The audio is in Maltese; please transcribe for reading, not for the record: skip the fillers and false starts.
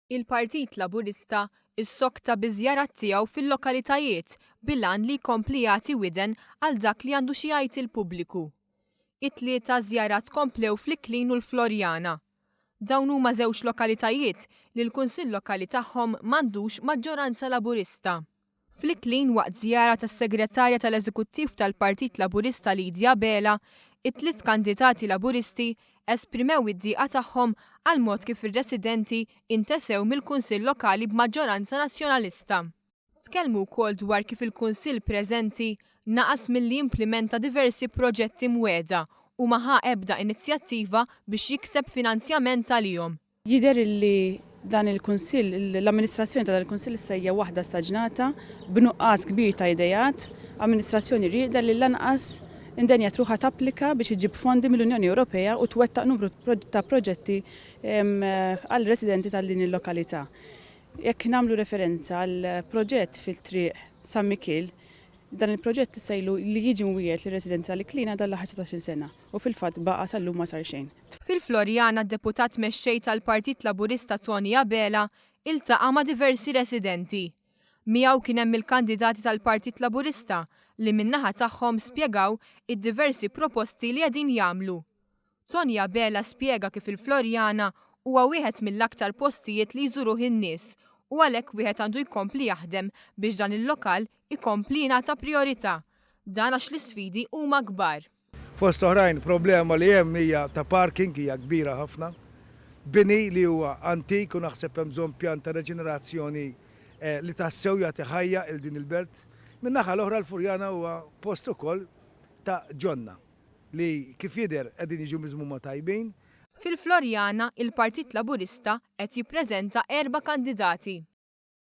Il-Partit Laburista issokta biżjarat tiegħu fil-lokalitajiet bil-għan li jkompli jagħti widen għal dak li għandu xi jgħid il-pubbliku. It-tlieta żjarat komplew fl-Iklin u l-Florjana. Dawn huma żewġ lokalitajiet li l-Kunsill Lokali tagħhom m'għandux maġġoranza Laburista. Fl-Iklin waqt żjara tas-Segretarja tal-Eżekuttiv tal-Partit Laburista Lidja Bela, it-tliet kandidati Laburisti esprimew id-dieqa tagħhom għal mod kif ir-residenti intesew mill-Kunsill Lokali b'maġġoranza nazzjonalista. Tkellmu wkoll dwar kif il-Kunsill preżenti naqas milli jimplementa diversi proġetti mwiegħda u ma ħa ebda inizjattiva biex jikseb finanzjament għalihom. Jidher li dan il-Kunsill, l-amministrazzjoni tal-Kunsill hija waħda staġnata b'nuqqas kbir ta' idejat, amministrazzjoni rieda li lanqas indenja truħa tapplika biex iġib fondi mill-Unjoni Ewropea u twettaq numru ta' proġetti għal residenti tal-din il-lokalità. Jekk nagħmlu referenza għal proġett fil-triq San Mikil, dan il-proġett sejlu li jiġi mwiegħed li residenti tal-Iklina dal-aħħar 16 sena u fil-fatt baqa' sal-lum ma sar xejn. Fil-Florjana d-deputat mexxej tal-Partit Laburista Tony Abela iltaqa' ma' diversi residenti. Miegħu kien hemm il-kandidati tal-Partit Laburista li min-naħa tagħhom spjegaw id-diversi proposti li qegħdin jagħmlu. Tony Abela spjega kif il-Florjana huwa wieħed mill-aktar postijiet li jżuruh in-nies u għalhekk wieħed għandu jkompli jaħdem biex dan il-lokal ikompli jingħata priorità. Dan għax l-isfidi huma kbar. Fost oħrajn problema li hemm hija ta' parking hija kbira ħafna. Bini li huwa antik u naħseb hemm bżonn pjan ta' reġenerazzjoni li tassew jagħti ħajja il din il-belt. Min-naħa l-oħra l-Furjana huwa post ukoll ta' ġonna li kif jidher qegħdin jiġu miżmuma tajbin. Fil-Florjana il-Partit Laburista qed jippreżenta 4 kandidati.